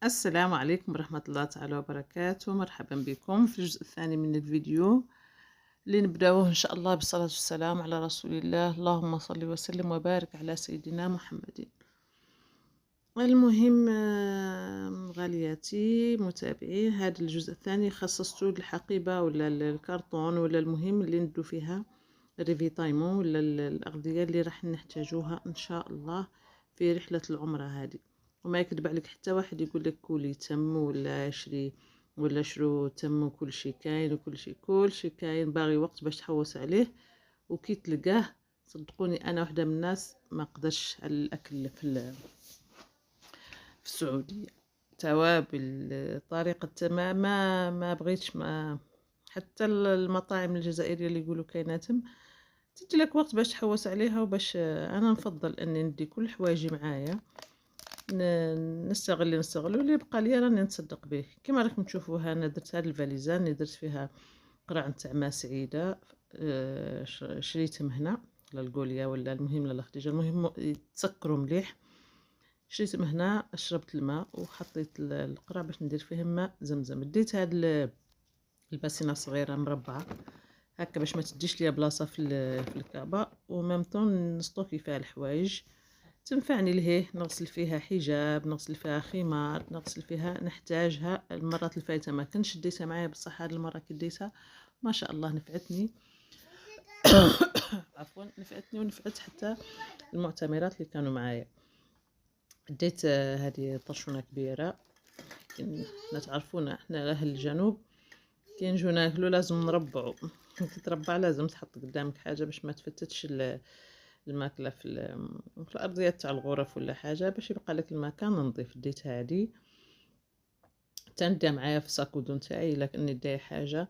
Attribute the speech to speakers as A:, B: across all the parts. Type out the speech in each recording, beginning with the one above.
A: السلام عليكم ورحمة الله تعالى وبركاته. مرحبا بكم في الجزء الثاني من الفيديو اللي نبداوه إن شاء الله بالصلاة والسلام على رسول الله. اللهم صل وسلم وبارك على سيدنا محمد. المهم غالياتي متابعي، هذا الجزء الثاني خصصته للحقيبة ولا الكرتون ولا المهم اللي ندو فيها الريفيتايمون ولا الأغذية اللي راح نحتاجوها إن شاء الله في رحلة العمرة هذه. وما يكذب عليك حتى واحد يقول لك كولي تم ولا شري ولا شرو تم، وكل شيء كاين وكل شيء كاين، باغي وقت باش تحوس عليه وكي تلقاه. صدقوني انا واحده من الناس ما قدرش على الاكل في السعوديه، توابل طريقه ما بغيتش. ما حتى المطاعم الجزائريه اللي يقولوا كايناتهم تجي لك وقت باش تحوس عليها. وباش انا نفضل اني ندي كل حوايجي معايا، نستغل واللي بقى لي راني نتصدق به. كما راكم تشوفوها انا درت هاد الفاليزه اللي درت فيها قرع نتاع ما سعيده، شريتهم هنا للقوليا ولا المهم للخديجه، المهم يتسكروا مليح. شريتهم هنا، شربت الماء وحطيت القرع باش ندير فيهم ماء زمزم. ديت هاد الباسينه صغيره مربعه هكا باش ما تديش ليا بلاصه في الكعبه، وميمطون نستوكي فيها الحوايج تنفعني لهيه. نغسل فيها حجاب، نغسل فيها خمار، نغسل فيها نحتاجها. المرات الفايته ما كنتش ديتها معايا، بصح هاد المره كي ديتها ما شاء الله نفعتني. عفوا، نفعتني ونفعت حتى المعتمرات اللي كانوا معايا. ديت هذه طرشونه كبيره. لا تعرفونا احنا اهل الجنوب كي نجو ناكلو لازم نربعو. كي تربع لازم تحط قدامك حاجه باش ما تفتتش الماكله في الارضيات تاع الغرف ولا حاجه، باش يبقى لك المكان نظيف. ديت هذه تندي معايا في ساكودو نتاعي، لكني داي حاجه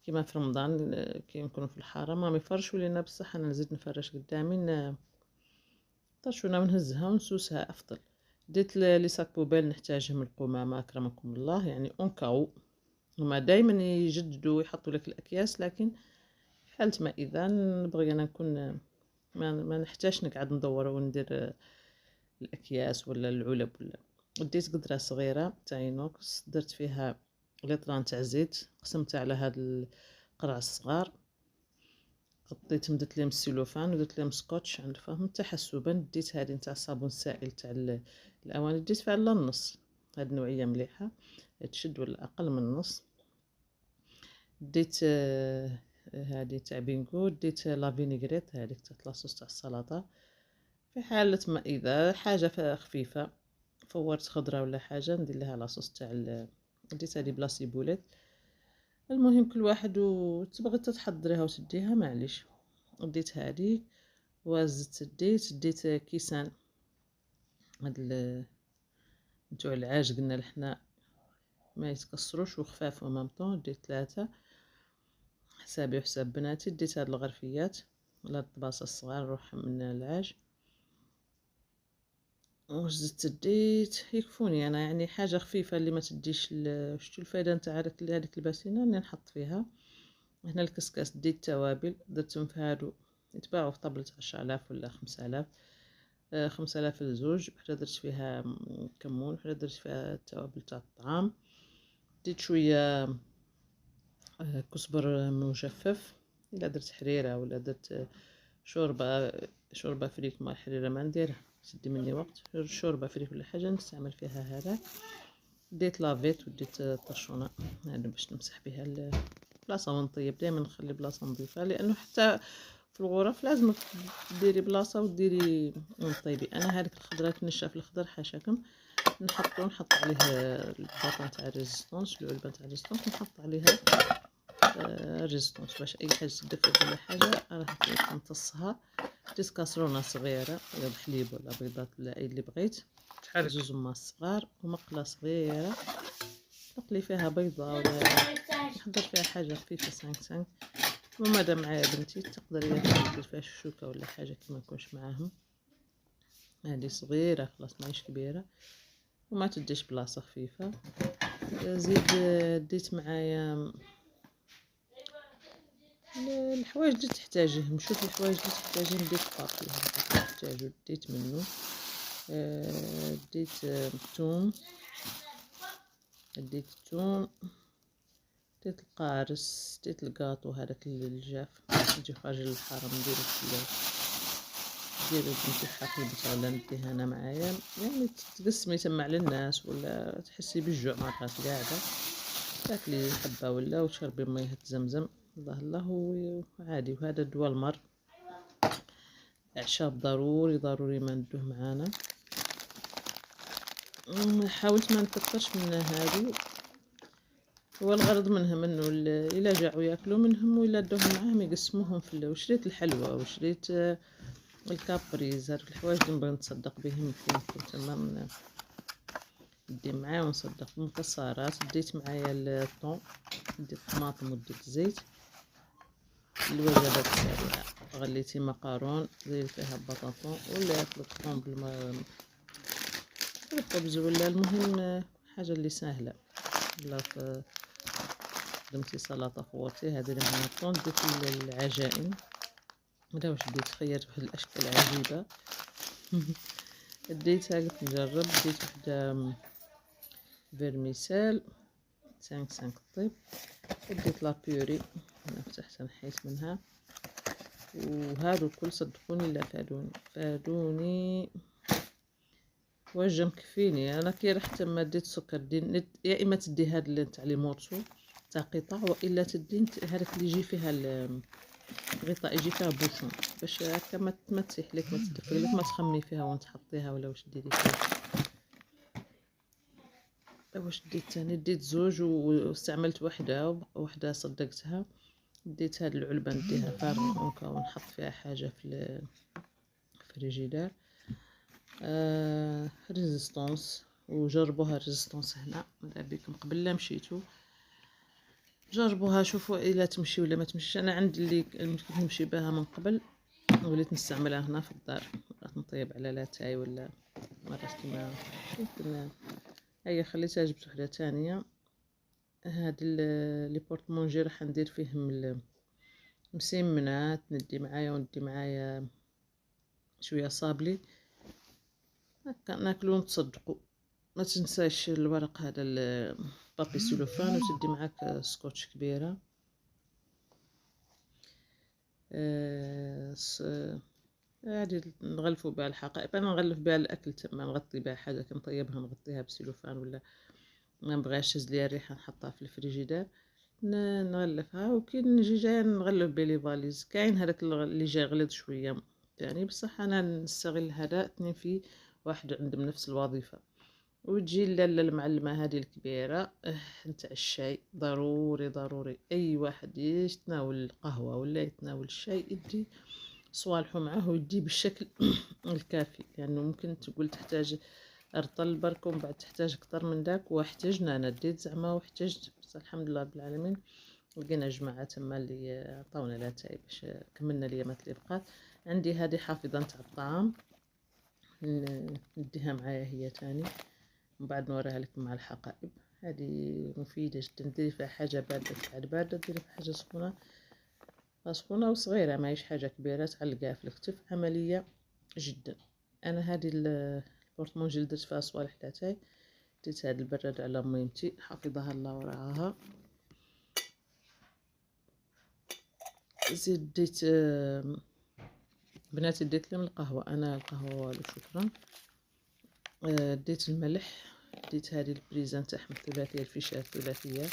A: كيما في رمضان كي نكونوا في الحرم ما يفرشوا لينا، بصح انا نزيد نفرش قدامي طرشونا ونهزها ونسوسها افضل. ديت لي ساك بوبيل نحتاجهم القمامه اكرمكم الله، يعني اونكاو هما دائما يجددوا ويحطوا لك الاكياس، لكن في حالة ما اذا نبغي انا نكون ما نحتاجش نقعد ندور وندير الاكياس ولا العلب ولا. وديت قدره صغيره تاع اينوكس، درت فيها لتران تاع زيت، قسمتها على هاد القرع الصغار، غطيتهم درت لهم السيلوفان ودرت لهم سكوتش عند فهم تحسبا. ديت هذه نتاع الصابون السائل تاع الاواني، ديت فيها لا النص، هاد نوعيه مليحه تشد ولا اقل من النص. ديت هذه تاع بينغو، ديت لا فينيغريت هذيك تاع لاصوص تاع السلطه. في حالة ما إذا حاجة خفيفة فورت خضرة ولا حاجة ندير لها لاصوص تاع ديت هادي بلا سيبولات. المهم كل واحد وتبغي تحضريها وتديها معليش. ديت هادي وزت، ديت كيسان هاد نتوع العاج قلنا لحنا ما يتكسروش وخفاف ومامطون. ديت 3 حسابي وحساب بناتي. ديت هاد الغرفيات ولا الطباصة الصغار نروح من العاج. وزدت ديت يكفوني انا، يعني حاجه خفيفه اللي ما تديش شتو الفايده نتاع هذيك الباسينه اللي نحط فيها. هنا الكسكاس ديت توابل درتهم في هادو يتباعوا في طبلة 10,000 ولا 5,000. 5,000 الزوج. وحده درت فيها كمون، وحده درت فيها التوابل تاع الطعام. ديت شويه كزبر مجفف، الا درت حريره ولا درت شوربه فريك مع الحريره ما نديرها تدي مني وقت. شوربه فريك ولا حاجه نستعمل فيها هذا. ديت لافيت وديت طرشونه هذا باش نمسح بها البلاصه ونطيب. دائما نخلي بلاصه نظيفه، لانه حتى في الغرف لازم ديري بلاصه وديري طيبي. انا هذيك الخضره النشاف الخضر حاشاكم نحط عليه الباطون تاع ريزيستونس، العلبه تاع ريزيستونس نحط عليها ريزيستونس باش اي حاجه تدفى ولا حاجه راح نمتصها. ديت كاسرونه صغيره ولا بحليب ولا بيضات ولا اي اللي بغيت. شحال 2 ماس صغار ومقله صغيره نقلي فيها بيضه ولا نحضر فيها حاجه خفيفه 5 وماذا معايا بنتي تقدري دير فيها الشوكه ولا حاجه كي ما نكونش معاهم. هذه صغيره خلاص ماهيش كبيره وما تديش بلاصه خفيفه. زيد ديت معايا الحوايج اللي تحتاجيهم. شوف الحوايج اللي تحتاجين ديت بابي تحتاجو ديت منه. ديت الثوم ديت الثوم، ديت القارص، ديت الكاطو هذاك الجاف يجي خارج الحرام نديرو بنتي حقيبتها ولا نديها انا معايا، يعني تقسمي تما على الناس ولا تحسي بالجوع ما بقات قاعده، تاكلي حبه ولا وتشربي ميه زمزم الله الله وعادي. وهذا دواء المر، اعشاب ضروري ما ندوه معانا. حاولت ما نكثرش من هادو، هو الغرض منهم انه الا جاعوا ياكلوا منهم ولا دوهم معاهم يقسموهم في وشريت الحلوى وشريت الكابريز، هاد الحوايج اللي نبغي نتصدق بهم يمكن تمام ندي معايا ونصدق بالمكسرات. ديت معايا الطون، ديت الطماطم وديت الزيت. الوجبات السريعة غليتي مقارون ديري فيها بطاطون ولا ياكلوا الطون بالخبز ولا المهم حاجة اللي سهلة. ولا خدمتي سلطة فورتي هذه مع الطون. ديت العجائن هذا واش ديت خيرت واحد الاشكال عجيبة ديتها قلت نجرب. ديت وحدة فيرميسيل 5 طيب، وديت لابيوري انا فتحتها نحيت منها. وهادو الكل صدقوني لا فادوني واجه مكفيني. انا كي رحت ما ديت سكر دي يا اما تدي هاد تاع لي مورسو تاع قطع، والا تدي هذاك اللي يجي فيها الغطاء يجي فيها بوشون باش هكا ما تسيح لك ما تدفق لك ما تخمي فيها وانت تحطيها ولا واش ديري فيها. واش ديت ثاني؟ ديت زوج واستعملت وحده صدقتها. ديت هاد العلبه نديها فارغه ونحط فيها حاجه في الفريجيدار. ريزيستونس، وجربوها ريزيستونس هنا ماذا بكم قبل لا مشيتو جربوها شوفوا الا تمشي ولا ما تمشيش. انا عندي اللي كنت نمشي بها من قبل وليت نستعملها هنا في الدار، مرات نطيب على لاتاي ولا مرات كيما يمكن. هيا خليتها جبت وحده ثانيه. هاد لي بورطمونجي راح ندير فيهم مسمنات، ندي معايا وندي معايا شويه صابلي هكا ناكلو ونتصدقوا. ما تنساش الورق هذا البابي سيلوفان وتدي معاك سكوتش كبيره. هادي نغلفوا بها الحقائب. انا نغلف بها الاكل تما نغطي بها حاجه كنطيبها نغطيها بسيلوفان ولا ما نبغيش تهز ليا الريحه نحطها في الفريجيدار نغلفها. وكي نجي جايه نغلف بلي فاليز كاين هذاك اللي جاي غليظ شويه يعني، بصح انا نستغل هذا اثنين في واحد عندهم نفس الوظيفه. وتجي اللاله المعلمه هذه الكبيره نتاع الشاي ضروري اي واحد يتناول القهوه ولا يتناول الشاي يدي صوالحو معاه ويدي بالشكل الكافي، لانه يعني ممكن تقول تحتاج ارطل برك ومن بعد تحتاج اكثر من داك. واحتاجنا انا ديت زعما واحتاجت، بس الحمد لله رب العالمين لقينا جماعه تما اللي عطاونا لاتاي باش كملنا اليامات اللي بقات. عندي هذه حافظه نتاع الطعام نديها معايا هي تاني من بعد نوريها لكم مع الحقائب. هذه مفيده جدا، ديري فيها حاجه بارده تعاد بارده، ديري فيها حاجه سخونه وصغيره ماهيش حاجه كبيره تعلقها في الكتف، عمليه جدا. انا هذه البورطمونجي اللي درت فيها صوالح لاتاي ديت هاد البراد على ميمتي حفظها الله ورعاها. زيد ديت بناتي ديت لهم القهوه، انا القهوه والو شكرا. ديت الملح، ديت هذه البريزه نتاعهم الثلاثيه الفيشه الثلاثيه،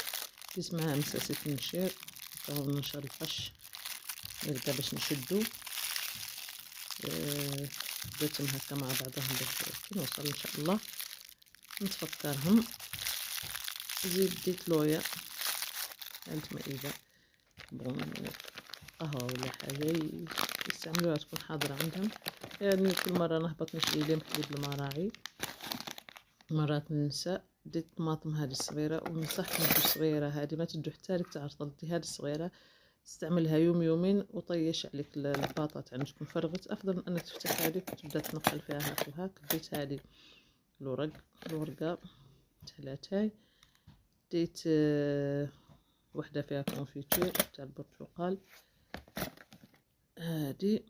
A: ديت معاها مساسه النشير راهو نشر القش نبدا باش نشدو. درتهم هكا مع بعضهم كي نوصل ان شاء الله نتفكرهم. زيد ديت لويا كانت مائدة بون قهوة ولا حاجة يستعملوها تكون حاضرة عندهم. يعني كل مرة نهبط نشري لهم حليب المراعي مرات ننسى. ديت الطماطم هذه الصغيرة، ونصحكم بالصغيرة هذه ما تدو حتى لك تعرطلتي هذه الصغيرة تستعملها يومين وطيش عليك الباطات يعني تكون فرغت. افضل من انك تفتحها هذيك وتبدا تنقل فيها هاك وهاك. ديت هذه الورقة تاع لاتاي، ديت وحده فيها كونفيتور تاع البرتقال. هادي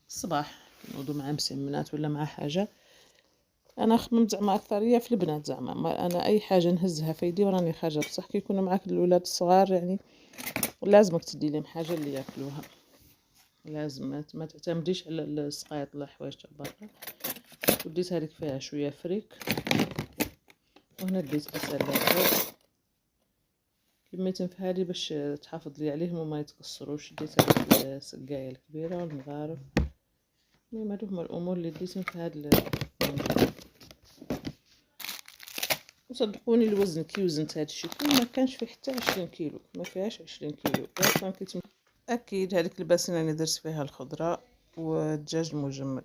A: الصباح نوضو مع مسمنات ولا مع حاجه انا خممت زعما اكثريه في البنات زعما، انا اي حاجه نهزها في يدي وراني خارجه، بصح كي يكونوا معاك الاولاد الصغار يعني لازمك تدي لهم حاجه اللي ياكلوها، لازم ما تعتمديش على السقايط ولا حوايج تاع برا. وديت هذيك فيها شويه فريك، وهنا ديت اسلاك كميتهم في هذه باش تحافظ لي عليهم وما يتكسروش. ديت هذيك السقايه الكبيره والمغارف. المهم هادو هما الامور اللي ديتهم في هاد المنجل. وصدقوني الوزن كي وزنت هادشي كل ما كانش فيه حتى 20 كيلو، ما فيهاش 20 كيلو اصلا. اكيد هذيك الباسينه اللي درت فيها الخضره والدجاج المجمد.